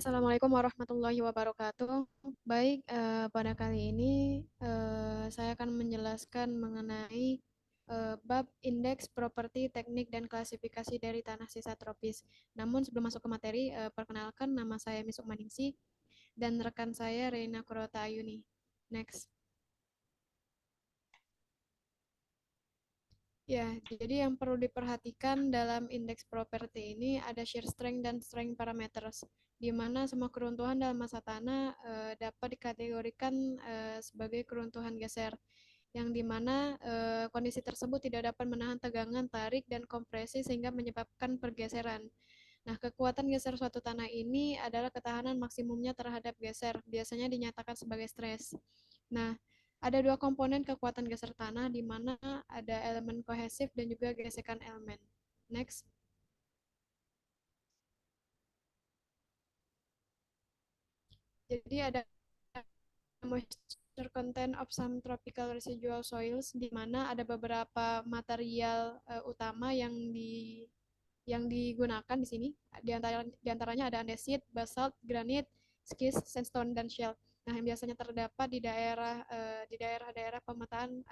Assalamualaikum warahmatullahi wabarakatuh. Baik, pada kali ini saya akan menjelaskan mengenai bab indeks properti, teknik, dan klasifikasi dari tanah sisa tropis. Namun sebelum masuk ke materi, perkenalkan nama saya Misuk Maningsi dan rekan saya Reina Kurota Ayuni. Next. Ya, jadi yang perlu diperhatikan dalam indeks properti ini ada shear strength dan strength parameters, di mana semua keruntuhan dalam massa tanah dapat dikategorikan sebagai keruntuhan geser, yang di mana kondisi tersebut tidak dapat menahan tegangan, tarik, dan kompresi sehingga menyebabkan pergeseran. Nah, kekuatan geser suatu tanah ini adalah ketahanan maksimumnya terhadap geser, biasanya dinyatakan sebagai stres. Nah, ada dua komponen kekuatan geser tanah, di mana ada elemen kohesif dan juga gesekan elemen. Next. Jadi ada moisture content of some tropical residual soils, di mana ada beberapa material utama yang digunakan di sini. Di antaranya ada andesit, basalt, granit, skis, sandstone, dan shell. Nah, yang biasanya terdapat di daerah-daerah pemetaan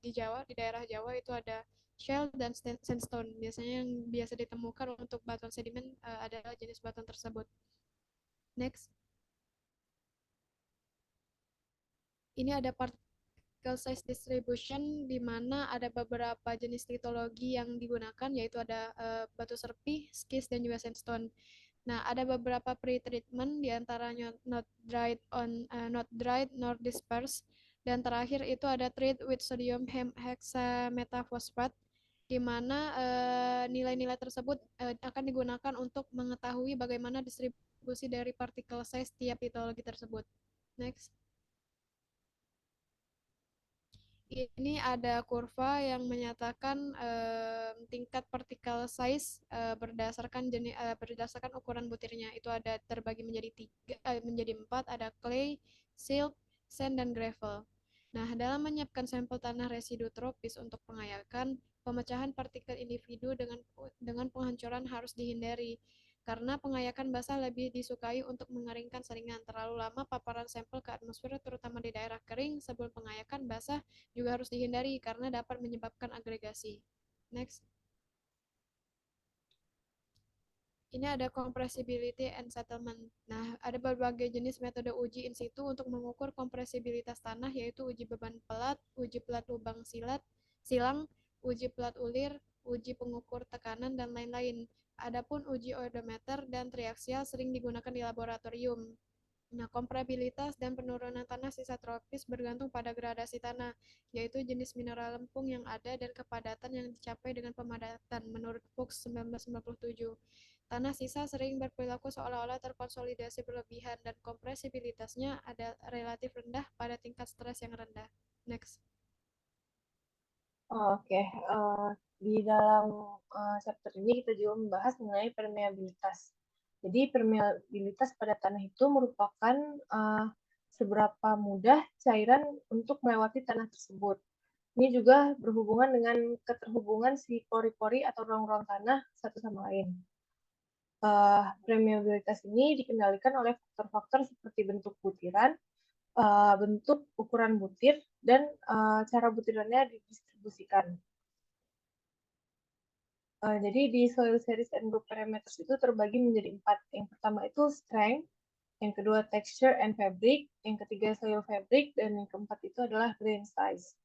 di Jawa, di daerah Jawa itu ada shell dan sandstone. Biasanya yang biasa ditemukan untuk batuan sedimen adalah jenis batuan tersebut. Next. Ini ada particle size distribution, di mana ada beberapa jenis litologi yang digunakan, yaitu ada batu serpih, skis, dan juga sandstone. Nah, ada beberapa pre-treatment, diantaranya not dried nor dispersed, dan terakhir itu ada treat with sodium hexametaphosphat, di mana nilai-nilai tersebut akan digunakan untuk mengetahui bagaimana distribusi dari particle size tiap litologi tersebut. Next. Ini ada kurva yang menyatakan tingkat particle size berdasarkan ukuran butirnya. Itu ada terbagi menjadi 4, ada clay, silt, sand, dan gravel. Nah, dalam menyiapkan sampel tanah residu tropis untuk pengayakan, pemecahan partikel individu dengan penghancuran harus dihindari, karena pengayakan basah lebih disukai untuk mengeringkan saringan. Terlalu lama paparan sampel ke atmosfer, terutama di daerah kering, sebelum pengayakan basah juga harus dihindari karena dapat menyebabkan agregasi. Next. Ini ada compressibility and settlement. Nah, ada berbagai jenis metode uji in situ untuk mengukur kompresibilitas tanah, yaitu uji beban pelat, uji pelat lubang silang, uji pelat ulir, uji pengukur tekanan, dan lain-lain. Adapun uji odometer dan triaksial sering digunakan di laboratorium. Nah, komparabilitas dan penurunan tanah sisa tropis bergantung pada gradasi tanah, yaitu jenis mineral lempung yang ada dan kepadatan yang dicapai dengan pemadatan. Menurut Fuchs 1997, tanah sisa sering berperilaku seolah-olah terkonsolidasi berlebihan dan kompresibilitasnya ada relatif rendah pada tingkat stres yang rendah. Next. Oke, di dalam chapter ini kita juga membahas mengenai permeabilitas. Jadi permeabilitas pada tanah itu merupakan seberapa mudah cairan untuk melewati tanah tersebut. Ini juga berhubungan dengan keterhubungan si pori-pori atau ruang-ruang tanah satu sama lain. Permeabilitas ini dikendalikan oleh faktor-faktor seperti bentuk butiran, bentuk ukuran butir, dan cara butirannya didistribusikan. Jadi di soil series and group parameters itu terbagi menjadi 4. Yang pertama itu strength, yang kedua texture and fabric, yang ketiga soil fabric, dan yang keempat itu adalah grain size.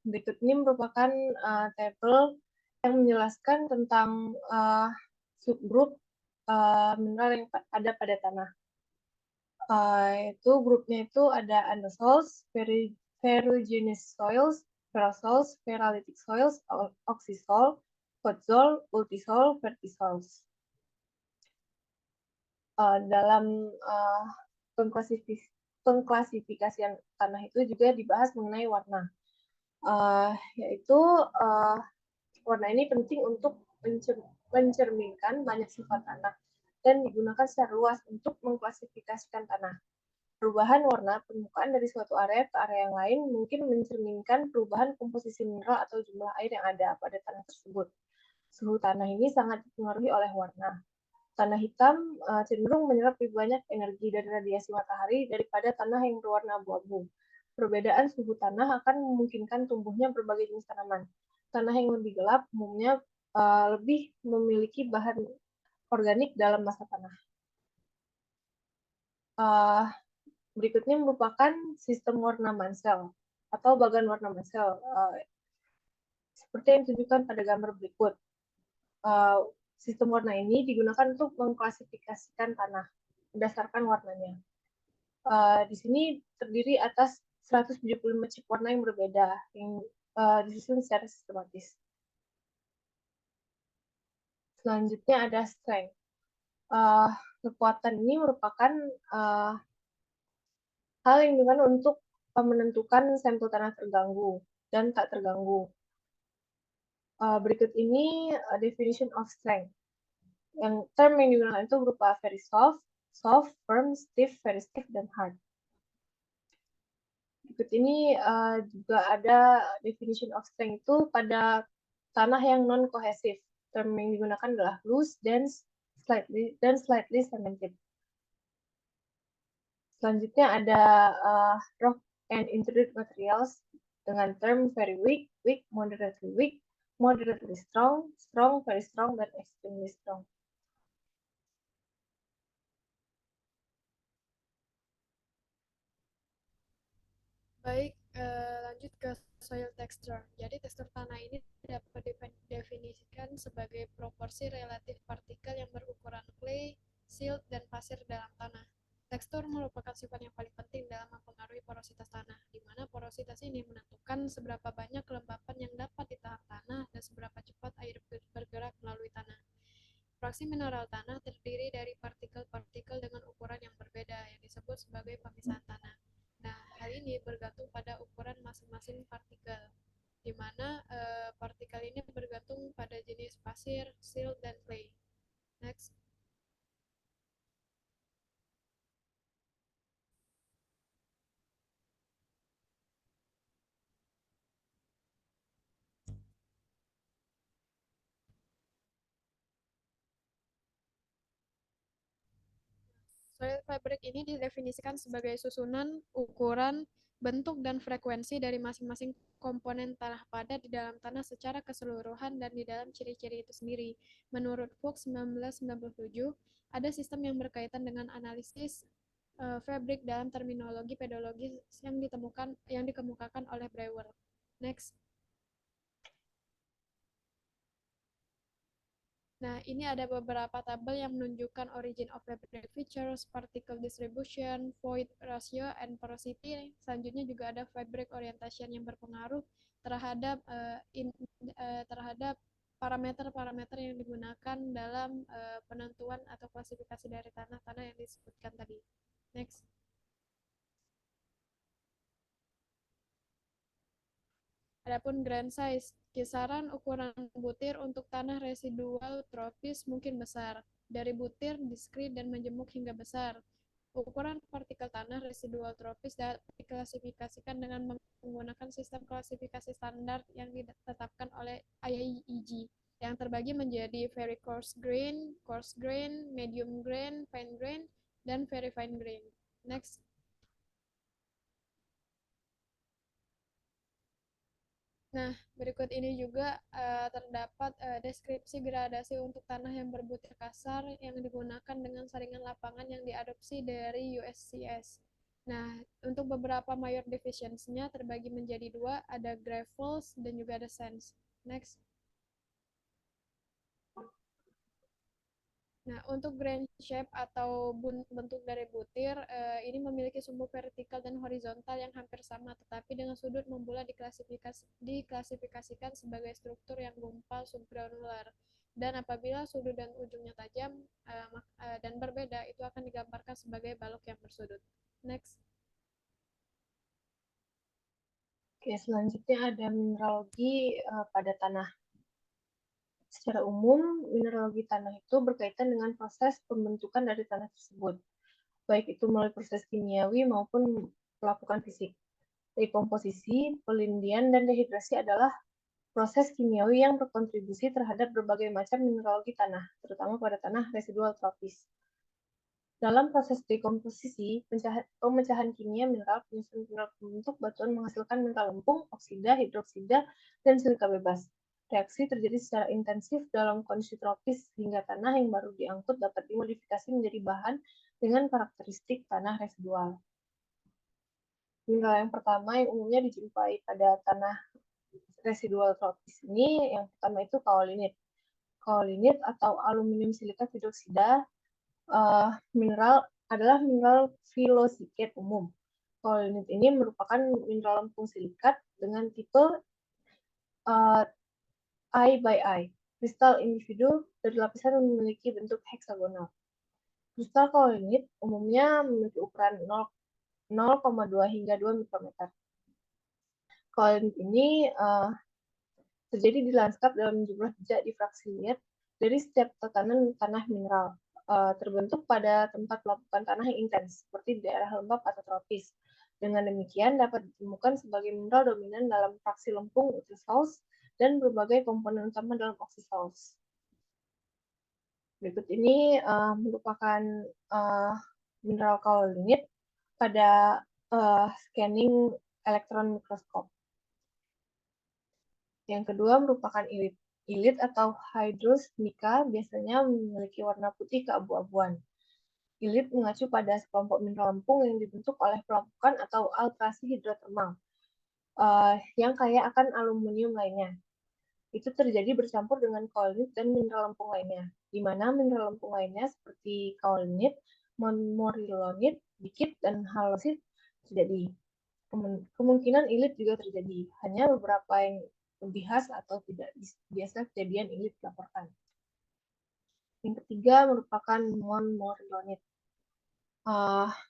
Berikut ini merupakan tabel yang menjelaskan tentang subgroup mineral yang ada pada tanah. Itu grupnya itu ada anesols, ferruginous soils, ferrosols, ferralitic soils, oxisol, podzol, ultisol, vertisols. Dalam pengklasifikasian tanah itu juga dibahas mengenai warna, yaitu warna ini penting untuk mencerminkan banyak sifat tanah dan digunakan secara luas untuk mengklasifikasikan tanah. Perubahan warna permukaan dari suatu area ke area yang lain mungkin mencerminkan perubahan komposisi mineral atau jumlah air yang ada pada tanah tersebut. Suhu tanah ini sangat dipengaruhi oleh warna. Tanah hitam cenderung menyerap lebih banyak energi dari radiasi matahari daripada tanah yang berwarna abu-abu. Perbedaan suhu tanah akan memungkinkan tumbuhnya berbagai jenis tanaman. Tanah yang lebih gelap umumnya lebih memiliki bahan organik dalam massa tanah. Berikutnya merupakan sistem warna Mansell atau bagan warna Mansell. Seperti yang ditunjukkan pada gambar berikut. Sistem warna ini digunakan untuk mengklasifikasikan tanah berdasarkan warnanya. Di sini terdiri atas 175 chip warna yang berbeda yang disusun secara sistematis. Selanjutnya ada strength. Kekuatan ini merupakan hal yang digunakan untuk menentukan sampel tanah terganggu dan tak terganggu. Berikut ini definition of strength. Yang term yang digunakan itu berupa very soft, soft, firm, stiff, very stiff, dan hard. Berikut ini juga ada definition of strength itu pada tanah yang non-kohesif. Term yang digunakan adalah loose, dense, slightly cemented. Selanjutnya ada rock and intermediate materials dengan term very weak, weak, moderately strong, strong, very strong, dan extremely strong. Baik, lanjut ke soil texture. Jadi tekstur tanah ini dapat didefinisikan sebagai proporsi relatif partikel yang berukuran clay, silt, dan pasir dalam tanah. Tekstur merupakan sifat yang paling penting dalam mempengaruhi porositas tanah, di mana porositas ini menentukan seberapa banyak kelembapan yang dapat ditahan tanah dan seberapa cepat air bergerak melalui tanah. Fraksi mineral tanah terdiri dari partikel-partikel dengan ukuran yang berbeda yang disebut sebagai pemisahan tanah. Nah, hal ini bergantung pada ukuran masing-masing partikel, di mana partikel ini bergantung pada jenis pasir, silt, dan clay. Next. Soil fabric ini didefinisikan sebagai susunan, ukuran, bentuk, dan frekuensi dari masing-masing komponen tanah padat di dalam tanah secara keseluruhan dan di dalam ciri-ciri itu sendiri. Menurut Fuchs 1997, ada sistem yang berkaitan dengan analisis fabrik dalam terminologi pedologis yang dikemukakan oleh Brewer. Next. Nah, ini ada beberapa tabel yang menunjukkan origin of fabric features, particle distribution, void ratio, and porosity. Selanjutnya juga ada fabric orientation yang berpengaruh terhadap terhadap parameter-parameter yang digunakan dalam penentuan atau klasifikasi dari tanah-tanah yang disebutkan tadi. Next. Adapun grand size, kisaran ukuran butir untuk tanah residual tropis mungkin besar, dari butir, diskrit, dan menjemuk hingga besar. Ukuran partikel tanah residual tropis dapat diklasifikasikan dengan menggunakan sistem klasifikasi standar yang ditetapkan oleh IAEG, yang terbagi menjadi very coarse grain, medium grain, fine grain, dan very fine grain. Next. Nah, berikut ini juga terdapat deskripsi gradasi untuk tanah yang berbutir kasar yang digunakan dengan saringan lapangan yang diadopsi dari USCS. Nah, untuk beberapa mayor deficiency-nya terbagi menjadi dua, ada gravels dan juga ada sands. Next. Nah, untuk grain shape atau bentuk dari butir, ini memiliki sumbu vertikal dan horizontal yang hampir sama, tetapi dengan sudut membulat diklasifikasikan sebagai struktur yang gumpal subgranular. Dan apabila sudut dan ujungnya tajam dan berbeda, itu akan digambarkan sebagai balok yang bersudut. Next. Oke, selanjutnya ada mineralogi pada tanah. Secara umum, mineralogi tanah itu berkaitan dengan proses pembentukan dari tanah tersebut, baik itu melalui proses kimiawi maupun pelapukan fisik. Dekomposisi, pelindian, dan dehidrasi adalah proses kimiawi yang berkontribusi terhadap berbagai macam mineralogi tanah, terutama pada tanah residual tropis. Dalam proses dekomposisi, pemecahan kimia mineral penyusun mineral pembentuk batuan menghasilkan mineral lempung, oksida, hidroksida, dan silika bebas. Reaksi terjadi secara intensif dalam kondisi tropis hingga tanah yang baru diangkut dapat dimodifikasi menjadi bahan dengan karakteristik tanah residual. Mineral yang pertama yang umumnya dijumpai pada tanah residual tropis ini, yang pertama itu kaolinit. Kaolinit atau aluminium silikat hidroksida mineral adalah mineral filosiket umum. Kaolinit ini merupakan mineral lempung silikat dengan tipe I by I. Kristal individu dari lapisan memiliki bentuk heksagonal. Kristal kaolinit umumnya memiliki ukuran 0,2 hingga 2 mikrometer. Kaolinit ini terjadi di lanskap dalam jumlah jejak difraksi liat dari setiap tatanan tanah mineral, terbentuk pada tempat pelapukan tanah yang intens, seperti di daerah lembap atau tropis. Dengan demikian, dapat ditemukan sebagai mineral dominan dalam fraksi lempung oxysource dan berbagai komponen utama dalam oxysource. Berikut ini merupakan mineral kaolinit pada scanning elektron mikroskop. Yang kedua merupakan ilit. Ilit atau hydrous mica biasanya memiliki warna putih keabu-abuan. Ilit mengacu pada sekelompok mineral lempung yang dibentuk oleh pelapukan atau alterasi hidrotermal yang kaya akan aluminium lainnya. Itu terjadi bercampur dengan kaolinit dan mineral lempung lainnya, di mana mineral lempung lainnya seperti kaolinit, morilonit, bikit, dan halosit terjadi. Kemungkinan ilit juga terjadi, hanya beberapa yang lebih khas atau tidak biasa kejadian ilit dilaporkan. Yang ketiga merupakan morilonit.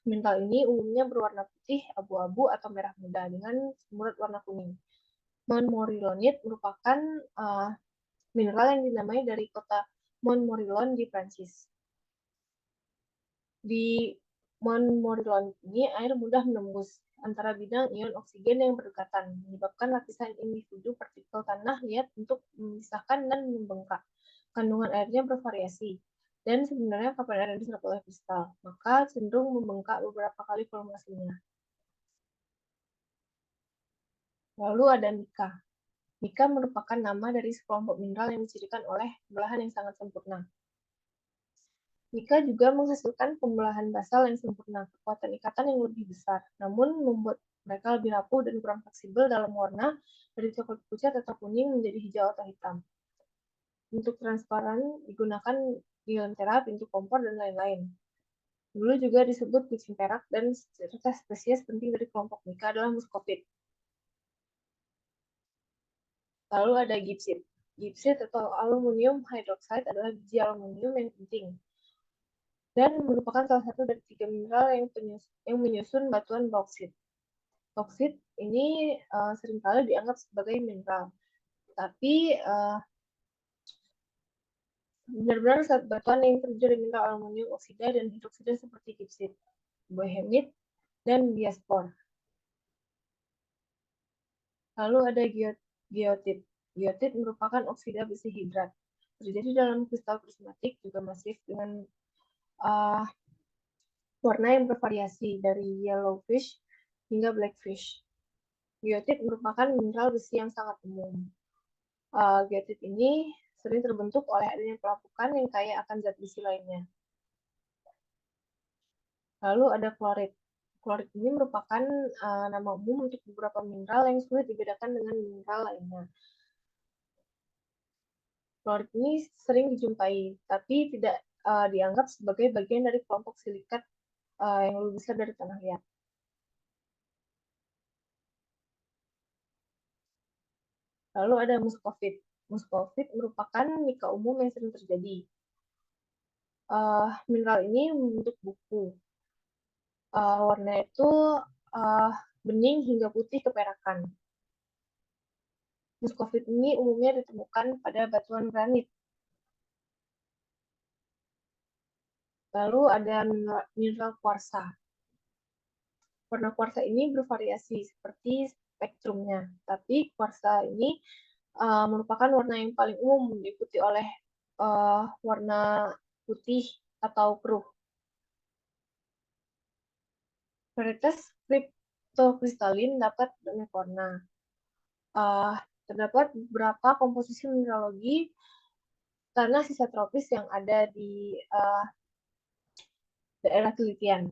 Mineral ini umumnya berwarna putih, abu-abu, atau merah muda dengan semurut warna kuning. Montmorillonite merupakan mineral yang dinamai dari kota Montmorillon di Prancis. Di Montmorillon ini air mudah menembus antara bidang ion oksigen yang berdekatan, menyebabkan lapisan individu partikel tanah liat untuk memisahkan dan membengkak. Kandungan airnya bervariasi, dan sebenarnya kapan air diserap oleh kristal, maka cenderung membengkak beberapa kali volume aslinya. Lalu ada mica. Mica merupakan nama dari sekelompok mineral yang dicirikan oleh pembelahan yang sangat sempurna. Mica juga menghasilkan pembelahan basal yang sempurna, kekuatan ikatan yang lebih besar, namun membuat mereka lebih rapuh dan kurang fleksibel dalam warna dari coklat pucat atau kuning menjadi hijau atau hitam. Untuk transparan digunakan di lentera, pintu kompor, dan lain-lain. Dulu juga disebut kucing perak, dan spesies penting dari kelompok mica adalah muscovite. Lalu ada gipsit. Gipsit atau aluminium hydroxide adalah biji aluminium yang penting dan merupakan salah satu dari 3 mineral yang menyusun batuan bauksit. Bauksit ini seringkali dianggap sebagai mineral, tapi benar-benar batuan yang terdiri dari mineral aluminium oksida dan hidroksida seperti gipsit, boehmit, dan diaspor. Lalu ada geotit. Geotit merupakan oksida besi hidrat. Terjadi dalam kristal prismatik juga masif dengan warna yang bervariasi dari yellowfish hingga blackfish. Geotit merupakan mineral besi yang sangat umum. Geotit ini sering terbentuk oleh adanya pelapukan yang kaya akan zat besi lainnya. Lalu ada klorit. Klorit ini merupakan nama umum untuk beberapa mineral yang sulit dibedakan dengan mineral lainnya. Klorit ini sering dijumpai, tapi tidak dianggap sebagai bagian dari kelompok silikat yang lebih besar dari tanah liat. Lalu ada muscovite. Muscovite merupakan mica umum yang sering terjadi. Mineral ini membentuk buku. Warna itu bening hingga putih keperakan. Muscovite ini umumnya ditemukan pada batuan granit. Lalu ada mineral kuarsa. Warna kuarsa ini bervariasi seperti spektrumnya, tapi kuarsa ini merupakan warna yang paling umum diikuti oleh warna putih atau keruh. Varietas kriptokristalin dapat banyak warna. Uh, Terdapat beberapa komposisi mineralogi tanah sisa tropis yang ada di daerah telitian.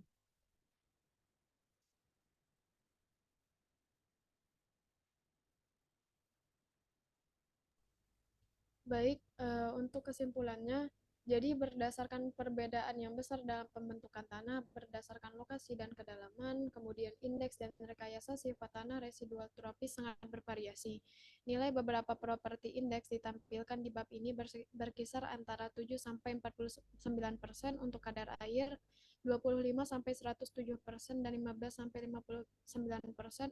Baik, untuk kesimpulannya, jadi berdasarkan perbedaan yang besar dalam pembentukan tanah, berdasarkan lokasi dan kedalaman, kemudian indeks dan rekayasa sifat tanah residual tropis sangat bervariasi. Nilai beberapa properti indeks ditampilkan di bab ini berkisar antara 7 sampai 49% untuk kadar air, 25 sampai 107% dan 15 sampai 59%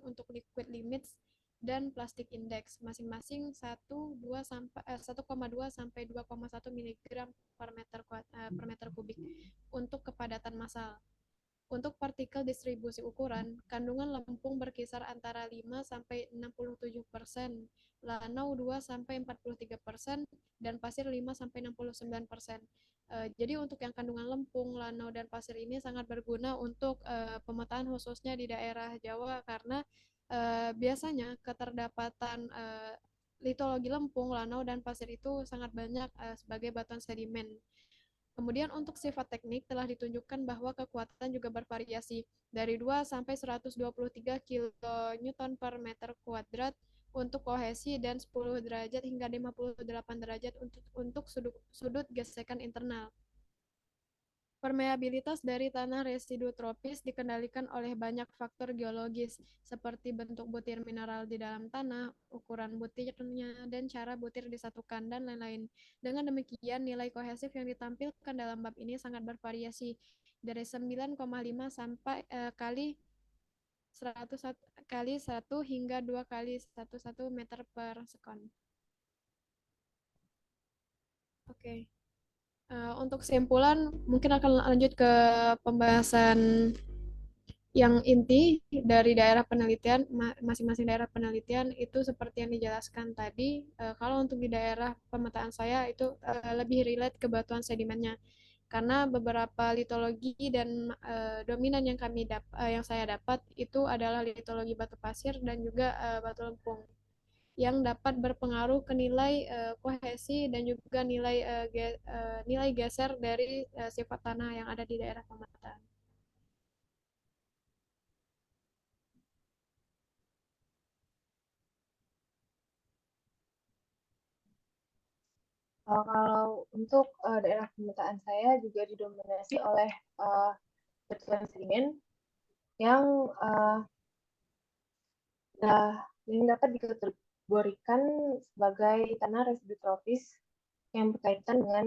untuk liquid limits dan plastik indeks masing-masing 1,2 sampai 2,1 mg per meter kubik untuk kepadatan massal. Untuk partikel distribusi ukuran, kandungan lempung berkisar antara 5 sampai 67%, lanau 2 sampai 43%, dan pasir 5 sampai 69%. Jadi untuk yang kandungan lempung, lanau, dan pasir ini sangat berguna untuk pemetaan khususnya di daerah Jawa karena biasanya keterdapatan litologi lempung, lanau, dan pasir itu sangat banyak sebagai batuan sedimen. Kemudian untuk sifat teknik telah ditunjukkan bahwa kekuatan juga bervariasi dari 2 sampai 123 kN per meter kuadrat untuk kohesi dan 10 derajat hingga 58 derajat untuk sudut gesekan internal. Permeabilitas dari tanah residu tropis dikendalikan oleh banyak faktor geologis, seperti bentuk butir mineral di dalam tanah, ukuran butirnya, dan cara butir disatukan, dan lain-lain. Dengan demikian, nilai kohesif yang ditampilkan dalam bab ini sangat bervariasi, dari 9,5 sampai kali 100 kali 1 hingga 2 kali 1 meter per sekon. Oke. Okay. Untuk kesimpulan, mungkin akan lanjut ke pembahasan yang inti dari daerah penelitian, masing-masing daerah penelitian itu seperti yang dijelaskan tadi. Kalau untuk di daerah pemetaan saya itu lebih relate ke batuan sedimennya, karena beberapa litologi dan dominan yang saya dapat itu adalah litologi batu pasir dan juga batu lempung yang dapat berpengaruh ke nilai kohesi dan juga nilai geser dari sifat tanah yang ada di daerah pemetaan. Kalau untuk daerah pemetaan saya juga didominasi oleh batuan sedimen yang yang dapat dikategorikan sebagai tanah residu tropis yang berkaitan dengan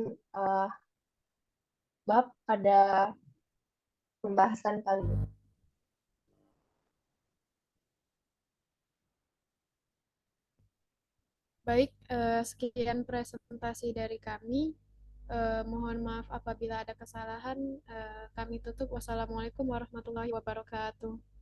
bab pada pembahasan kali ini. Baik, sekian presentasi dari kami. Mohon maaf apabila ada kesalahan. Kami tutup. Wassalamualaikum warahmatullahi wabarakatuh.